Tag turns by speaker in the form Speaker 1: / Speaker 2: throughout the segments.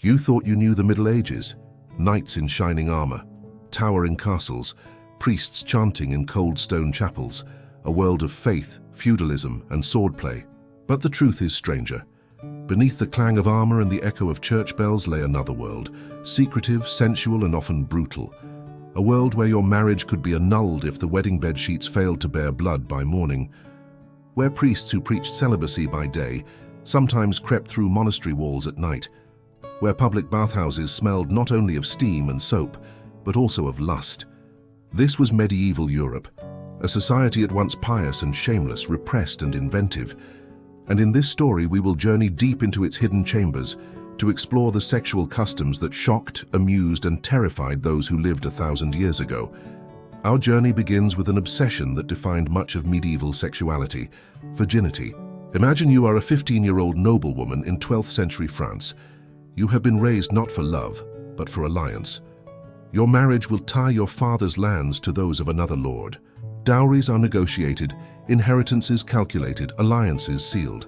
Speaker 1: You thought you knew the Middle Ages, knights in shining armor, towering castles, priests chanting in cold stone chapels, a world of faith, feudalism, and swordplay. But the truth is stranger. Beneath the clang of armor and the echo of church bells lay another world, secretive, sensual, and often brutal. A world where your marriage could be annulled if the wedding bed sheets failed to bear blood by morning. Where priests who preached celibacy by day sometimes crept through monastery walls at night. Where public bathhouses smelled not only of steam and soap, but also of lust. This was medieval Europe, a society at once pious and shameless, repressed and inventive. And in this story we will journey deep into its hidden chambers to explore the sexual customs that shocked, amused, and terrified those who lived 1,000 years ago. Our journey begins with an obsession that defined much of medieval sexuality: virginity. Imagine you are a 15-year-old noblewoman in 12th century France. You have been raised not for love, but for alliance. Your marriage will tie your father's lands to those of another lord. Dowries are negotiated, inheritances calculated, alliances sealed.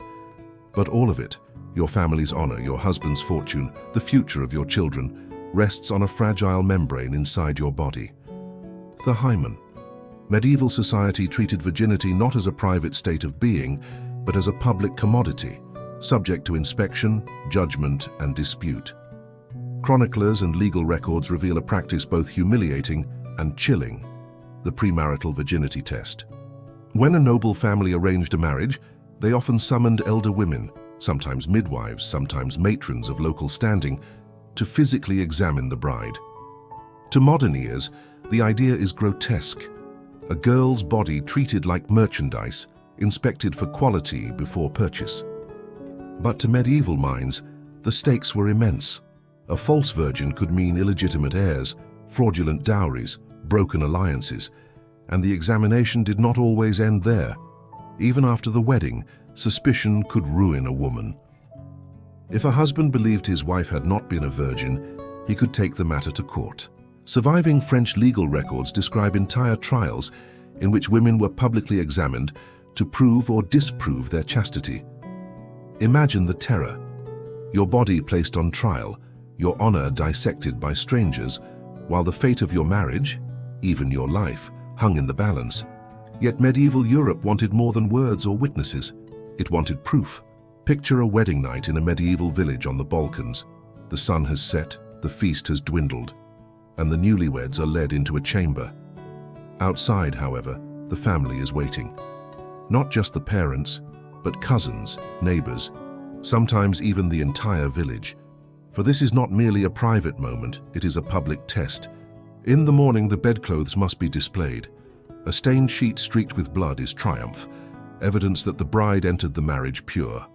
Speaker 1: But all of it, your family's honor, your husband's fortune, the future of your children, rests on a fragile membrane inside your body. The hymen. Medieval society treated virginity not as a private state of being, but as a public commodity, subject to inspection, judgment, and dispute. Chroniclers and legal records reveal a practice both humiliating and chilling: the premarital virginity test. When a noble family arranged a marriage, they often summoned elder women, sometimes midwives, sometimes matrons of local standing, to physically examine the bride. To modern ears, the idea is grotesque. A girl's body treated like merchandise, inspected for quality before purchase. But to medieval minds, the stakes were immense. A false virgin could mean illegitimate heirs, fraudulent dowries, broken alliances, and the examination did not always end there. Even after the wedding, suspicion could ruin a woman. If a husband believed his wife had not been a virgin, he could take the matter to court. Surviving French legal records describe entire trials in which women were publicly examined to prove or disprove their chastity. Imagine the terror. Your body placed on trial, your honor dissected by strangers, while the fate of your marriage, even your life, hung in the balance. Yet medieval Europe wanted more than words or witnesses. It wanted proof. Picture a wedding night in a medieval village on the Balkans. The sun has set, the feast has dwindled, and the newlyweds are led into a chamber. Outside, however, the family is waiting. Not just the parents, but cousins, neighbors, sometimes even the entire village. For this is not merely a private moment, it is a public test. In the morning, the bedclothes must be displayed. A stained sheet streaked with blood is triumph, evidence that the bride entered the marriage pure.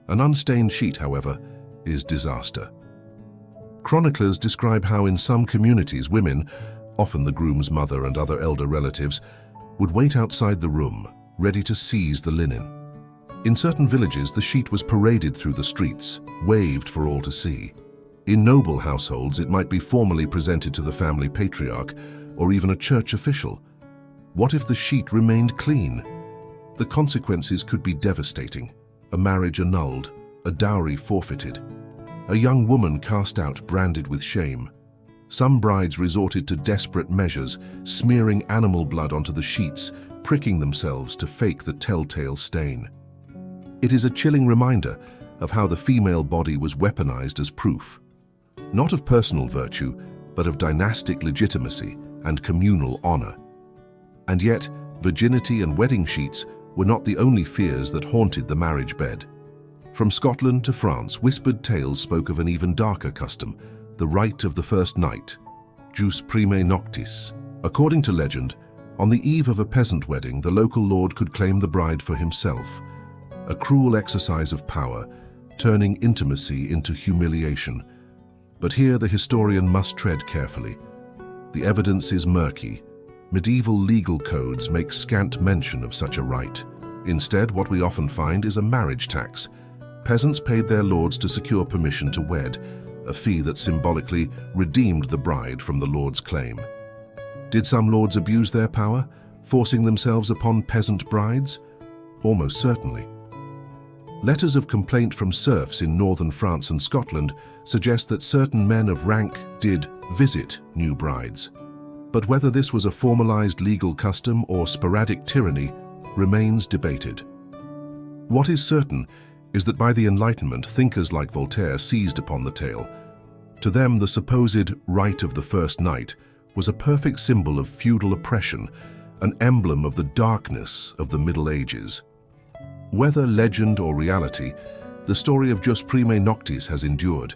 Speaker 1: An unstained sheet, however, is disaster. Chroniclers describe how in some communities women, often the groom's mother and other elder relatives, would wait outside the room, ready to seize the linen. In certain villages, the sheet was paraded through the streets, waved for all to see. In noble households, it might be formally presented to the family patriarch or even a church official. What if the sheet remained clean? The consequences could be devastating. A marriage annulled, a dowry forfeited, a young woman cast out, branded with shame. Some brides resorted to desperate measures, smearing animal blood onto the sheets, pricking themselves to fake the telltale stain. It is a chilling reminder of how the female body was weaponized as proof, not of personal virtue, but of dynastic legitimacy and communal honor. And yet, virginity and wedding sheets were not the only fears that haunted the marriage bed. From Scotland to France, whispered tales spoke of an even darker custom: the rite of the first night, jus prime noctis. According to legend, on the eve of a peasant wedding, the local lord could claim the bride for himself, a cruel exercise of power, turning intimacy into humiliation. But here the historian must tread carefully. The evidence is murky. Medieval legal codes make scant mention of such a rite. Instead, what we often find is a marriage tax. Peasants paid their lords to secure permission to wed, a fee that symbolically redeemed the bride from the lord's claim. Did some lords abuse their power, forcing themselves upon peasant brides? Almost certainly. Letters of complaint from serfs in northern France and Scotland suggest that certain men of rank did visit new brides. But whether this was a formalized legal custom or sporadic tyranny remains debated. What is certain is that by the Enlightenment, thinkers like Voltaire seized upon the tale. To them, the supposed rite of the first night was a perfect symbol of feudal oppression, an emblem of the darkness of the Middle Ages. Whether legend or reality, the story of Jus Prime Noctis has endured,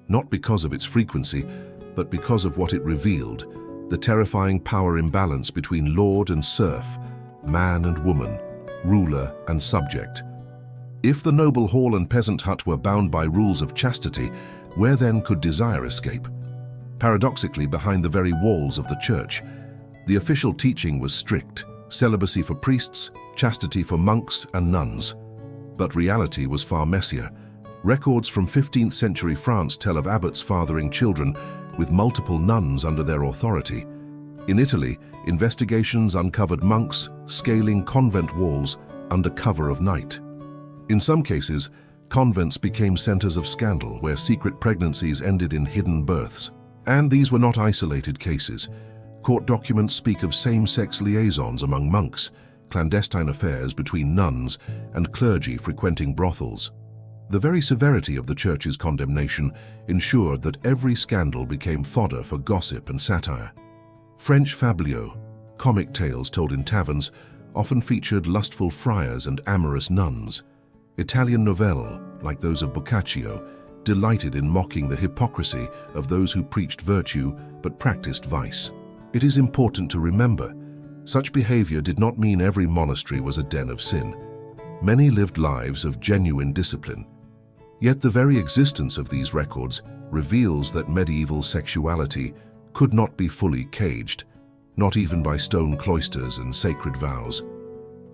Speaker 1: not because of its frequency, but because of what it revealed, the terrifying power imbalance between lord and serf, man and woman, ruler and subject. If the noble hall and peasant hut were bound by rules of chastity, where then could desire escape? Paradoxically, behind the very walls of the church, the official teaching was strict: celibacy for priests, chastity for monks and nuns. But reality was far messier. Records from 15th century France tell of abbots fathering children with multiple nuns under their authority. In Italy, investigations uncovered monks scaling convent walls under cover of night. In some cases, convents became centers of scandal where secret pregnancies ended in hidden births. And these were not isolated cases. Court documents speak of same-sex liaisons among monks, clandestine affairs between nuns, and clergy frequenting brothels. The very severity of the Church's condemnation ensured that every scandal became fodder for gossip and satire. French fabliaux, comic tales told in taverns, often featured lustful friars and amorous nuns. Italian novelle, like those of Boccaccio, delighted in mocking the hypocrisy of those who preached virtue but practiced vice. It is important to remember, such behavior did not mean every monastery was a den of sin. Many lived lives of genuine discipline. Yet the very existence of these records reveals that medieval sexuality could not be fully caged, not even by stone cloisters and sacred vows.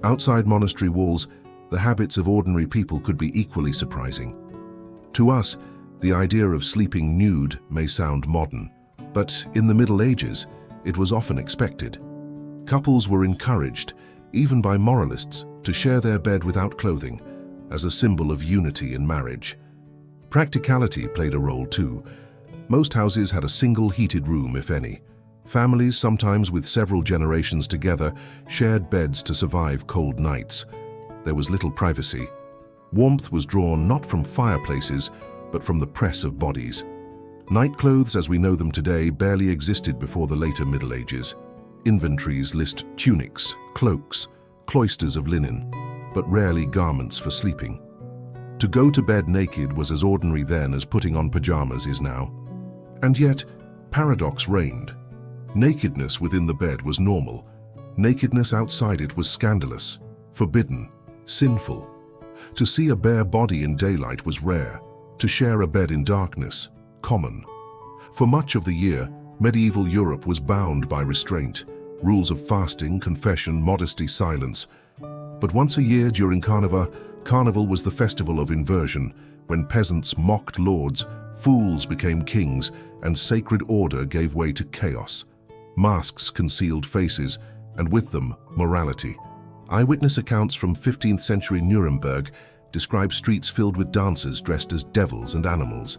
Speaker 1: Outside monastery walls, the habits of ordinary people could be equally surprising. To us, the idea of sleeping nude may sound modern, but in the Middle Ages, it was often expected. Couples were encouraged, even by moralists, to share their bed without clothing, as a symbol of unity in marriage. Practicality played a role too. Most houses had a single heated room, if any. Families, sometimes with several generations together, shared beds to survive cold nights. There was little privacy. Warmth was drawn not from fireplaces, but from the press of bodies. Nightclothes, as we know them today, barely existed before the later Middle Ages. Inventories list tunics, cloaks, cloisters of linen, but rarely garments for sleeping. To go to bed naked was as ordinary then as putting on pajamas is now. And yet, paradox reigned. Nakedness within the bed was normal. Nakedness outside it was scandalous, forbidden, sinful. To see a bare body in daylight was rare. To share a bed in darkness, common. For much of the year, medieval Europe was bound by restraint, rules of fasting, confession, modesty, silence. But once a year during Carnival was the festival of inversion, when peasants mocked lords, fools became kings, and sacred order gave way to chaos. Masks concealed faces, and with them, morality. Eyewitness accounts from 15th century Nuremberg describe streets filled with dancers dressed as devils and animals,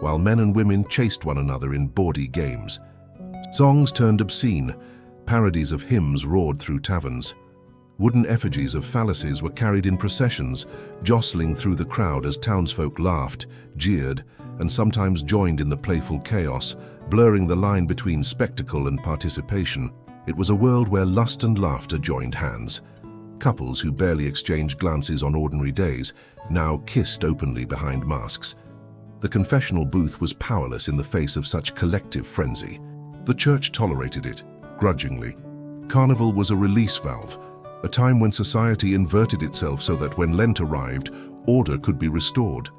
Speaker 1: while men and women chased one another in bawdy games. Songs turned obscene, parodies of hymns roared through taverns. Wooden effigies of phalluses were carried in processions, jostling through the crowd as townsfolk laughed, jeered, and sometimes joined in the playful chaos, blurring the line between spectacle and participation. It was a world where lust and laughter joined hands. Couples who barely exchanged glances on ordinary days now kissed openly behind masks. The confessional booth was powerless in the face of such collective frenzy. The church tolerated it, grudgingly. Carnival was a release valve, a time when society inverted itself so that when Lent arrived, order could be restored.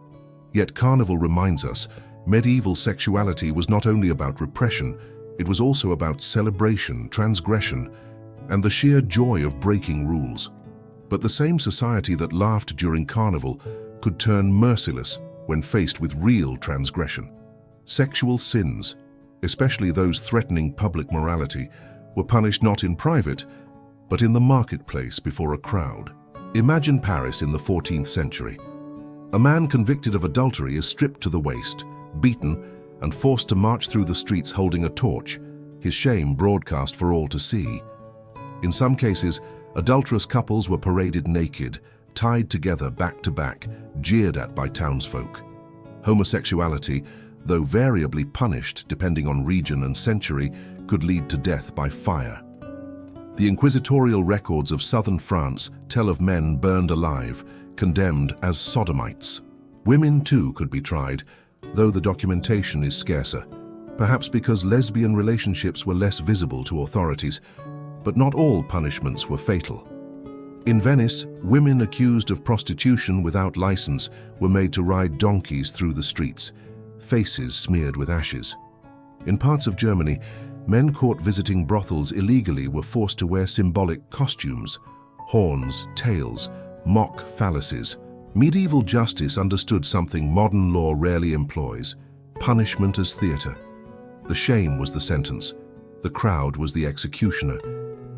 Speaker 1: Yet Carnival reminds us, medieval sexuality was not only about repression, it was also about celebration, transgression, and the sheer joy of breaking rules. But the same society that laughed during Carnival could turn merciless when faced with real transgression. Sexual sins, especially those threatening public morality, were punished not in private, but in the marketplace before a crowd. Imagine Paris in the 14th century. A man convicted of adultery is stripped to the waist, beaten, and forced to march through the streets holding a torch, his shame broadcast for all to see. In some cases, adulterous couples were paraded naked, tied together back to back, jeered at by townsfolk. Homosexuality, though variably punished depending on region and century, could lead to death by fire. The inquisitorial records of southern France tell of men burned alive, condemned as sodomites. Women too could be tried, though the documentation is scarcer, perhaps because lesbian relationships were less visible to authorities, but not all punishments were fatal. In Venice, women accused of prostitution without license were made to ride donkeys through the streets, faces smeared with ashes. In parts of Germany, men caught visiting brothels illegally were forced to wear symbolic costumes, horns, tails, mock phalluses. Medieval justice understood something modern law rarely employs: punishment as theatre. The shame was the sentence, the crowd was the executioner,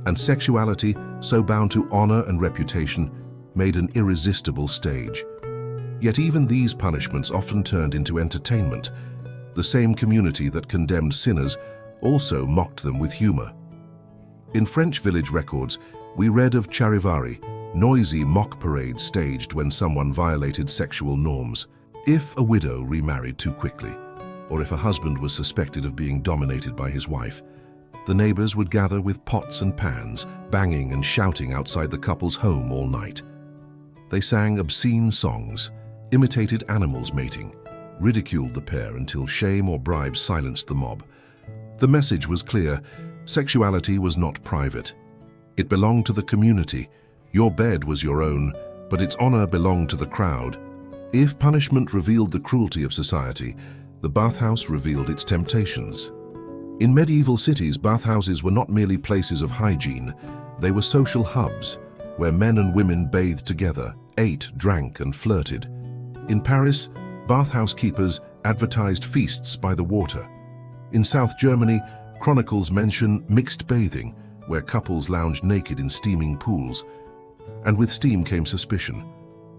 Speaker 1: and sexuality, so bound to honor and reputation, made an irresistible stage. Yet even these punishments often turned into entertainment. The same community that condemned sinners also mocked them with humor. In French village records, we read of charivari, noisy mock parades staged when someone violated sexual norms. If a widow remarried too quickly, or if a husband was suspected of being dominated by his wife, the neighbors would gather with pots and pans, banging and shouting outside the couple's home all night. They sang obscene songs, imitated animals mating, ridiculed the pair until shame or bribes silenced the mob. The message was clear: sexuality was not private. It belonged to the community. Your bed was your own, but its honor belonged to the crowd. If punishment revealed the cruelty of society, the bathhouse revealed its temptations. In medieval cities, bathhouses were not merely places of hygiene. They were social hubs, where men and women bathed together, ate, drank, and flirted. In Paris, bathhouse keepers advertised feasts by the water. In South Germany, chronicles mention mixed bathing, where couples lounged naked in steaming pools. And with steam came suspicion.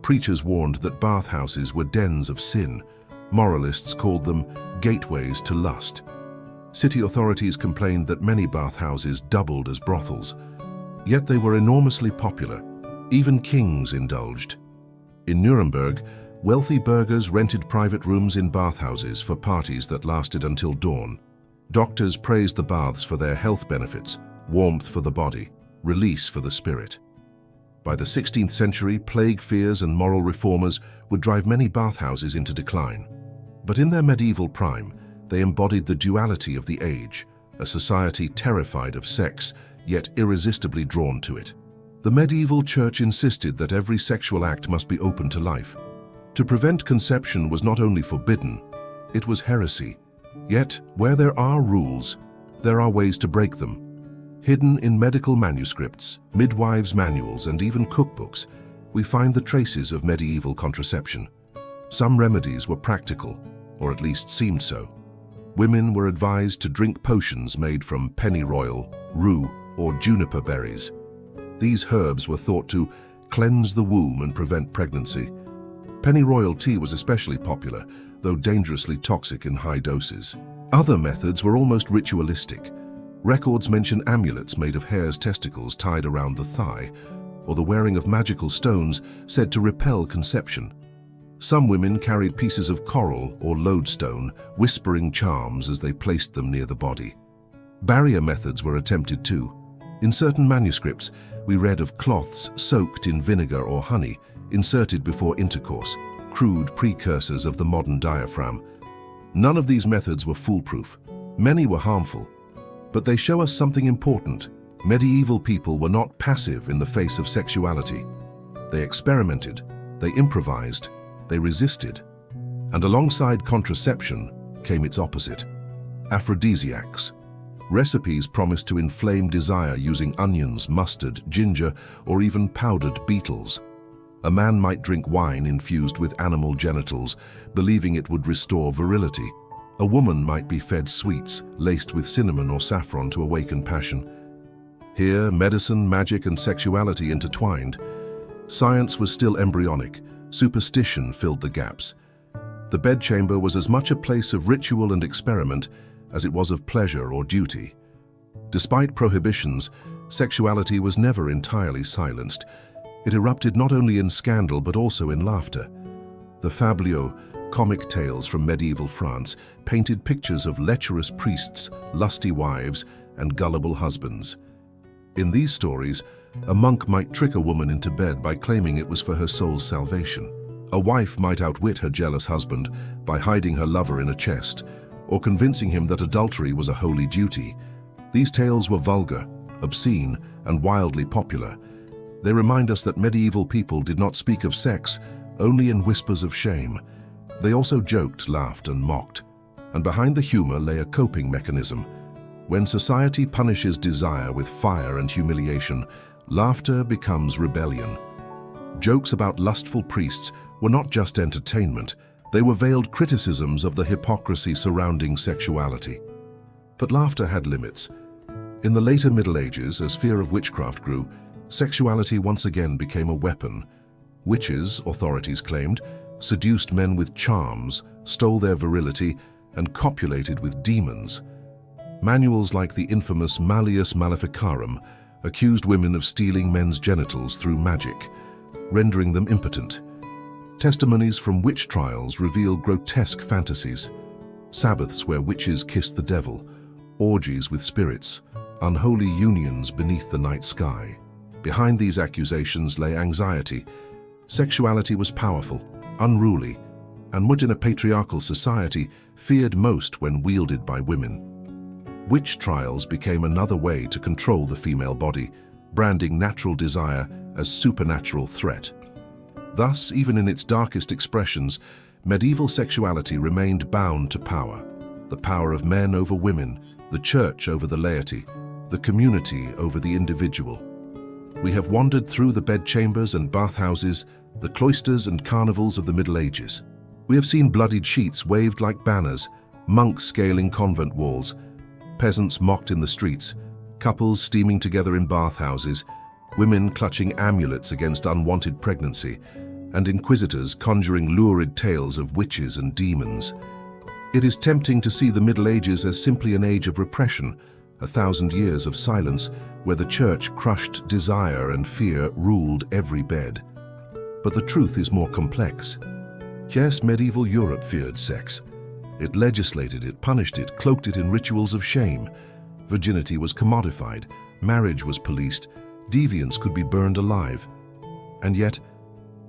Speaker 1: Preachers warned that bathhouses were dens of sin. Moralists called them gateways to lust. City authorities complained that many bathhouses doubled as brothels. Yet they were enormously popular. Even kings indulged. In Nuremberg, wealthy burghers rented private rooms in bathhouses for parties that lasted until dawn. Doctors praised the baths for their health benefits: warmth for the body, release for the spirit. By the 16th century, plague fears and moral reformers would drive many bathhouses into decline. But in their medieval prime, they embodied the duality of the age, a society terrified of sex, yet irresistibly drawn to it. The medieval church insisted that every sexual act must be open to life. To prevent conception was not only forbidden, it was heresy. Yet, where there are rules, there are ways to break them. Hidden in medical manuscripts, midwives' manuals, and even cookbooks, we find the traces of medieval contraception. Some remedies were practical, or at least seemed so. Women were advised to drink potions made from pennyroyal, rue, or juniper berries. These herbs were thought to cleanse the womb and prevent pregnancy. Pennyroyal tea was especially popular, though dangerously toxic in high doses. Other methods were almost ritualistic. Records mention amulets made of hare's testicles tied around the thigh, or the wearing of magical stones said to repel conception. Some women carried pieces of coral or lodestone, whispering charms as they placed them near the body. Barrier methods were attempted too. In certain manuscripts, we read of cloths soaked in vinegar or honey, inserted before intercourse, crude precursors of the modern diaphragm. None of these methods were foolproof. Many were harmful. But they show us something important. Medieval people were not passive in the face of sexuality. They experimented, they improvised, they resisted. And alongside contraception came its opposite: aphrodisiacs. Recipes promised to inflame desire using onions, mustard, ginger, or even powdered beetles. A man might drink wine infused with animal genitals, believing it would restore virility. A woman might be fed sweets laced with cinnamon or saffron to awaken passion. Here, medicine, magic, and sexuality intertwined. Science was still embryonic, superstition filled the gaps. The bedchamber was as much a place of ritual and experiment as it was of pleasure or duty. Despite prohibitions, sexuality was never entirely silenced. It erupted not only in scandal but also in laughter. The fabliaux, comic tales from medieval France, painted pictures of lecherous priests, lusty wives, and gullible husbands. In these stories, a monk might trick a woman into bed by claiming it was for her soul's salvation. A wife might outwit her jealous husband by hiding her lover in a chest, or convincing him that adultery was a holy duty. These tales were vulgar, obscene, and wildly popular. They remind us that medieval people did not speak of sex only in whispers of shame. They also joked, laughed, and mocked. And behind the humor lay a coping mechanism. When society punishes desire with fire and humiliation, laughter becomes rebellion. Jokes about lustful priests were not just entertainment, they were veiled criticisms of the hypocrisy surrounding sexuality. But laughter had limits. In the later Middle Ages, as fear of witchcraft grew, sexuality once again became a weapon. Witches, authorities claimed, seduced men with charms, stole their virility, and copulated with demons. Manuals like the infamous Malleus Maleficarum accused women of stealing men's genitals through magic, rendering them impotent. Testimonies from witch trials reveal grotesque fantasies. Sabbaths where witches kissed the devil, orgies with spirits, unholy unions beneath the night sky. Behind these accusations lay anxiety. Sexuality was powerful, unruly, and what in a patriarchal society feared most when wielded by women. Witch trials became another way to control the female body, branding natural desire as supernatural threat. Thus, even in its darkest expressions, medieval sexuality remained bound to power. The power of men over women, the church over the laity, the community over the individual. We have wandered through the bedchambers and bathhouses, the cloisters and carnivals of the Middle Ages. We have seen bloodied sheets waved like banners, monks scaling convent walls, peasants mocked in the streets, couples steaming together in bathhouses, women clutching amulets against unwanted pregnancy, and inquisitors conjuring lurid tales of witches and demons. It is tempting to see the Middle Ages as simply an age of repression, 1,000 years of silence where the church crushed desire and fear ruled every bed. But the truth is more complex. Yes, medieval Europe feared sex. It legislated it, punished it, cloaked it in rituals of shame. Virginity was commodified, marriage was policed, deviants could be burned alive. And yet,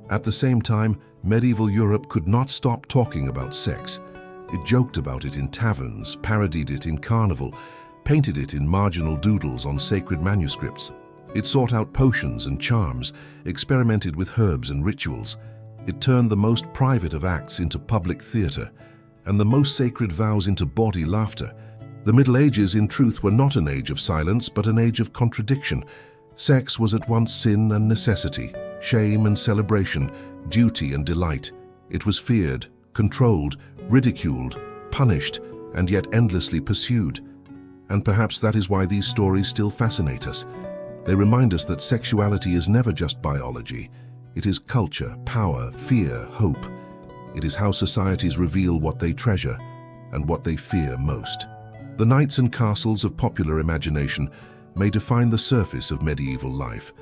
Speaker 1: at the same time, medieval Europe could not stop talking about sex. It joked about it in taverns, parodied it in carnival, painted it in marginal doodles on sacred manuscripts. It sought out potions and charms, experimented with herbs and rituals. It turned the most private of acts into public theatre, and the most sacred vows into bawdy laughter. The Middle Ages, in truth, were not an age of silence, but an age of contradiction. Sex was at once sin and necessity, shame and celebration, duty and delight. It was feared, controlled, ridiculed, punished, and yet endlessly pursued. And perhaps that is why these stories still fascinate us. They remind us that sexuality is never just biology. It is culture, power, fear, hope. It is how societies reveal what they treasure and what they fear most. The knights and castles of popular imagination may define the surface of medieval life,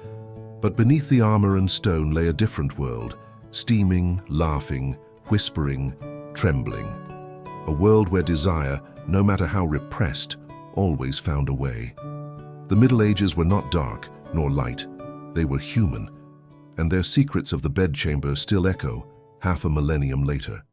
Speaker 1: but beneath the armor and stone lay a different world, steaming, laughing, whispering, trembling. A world where desire, no matter how repressed, always found a way. The Middle Ages were not dark nor light, they were human, and their secrets of the bedchamber still echo half a millennium later.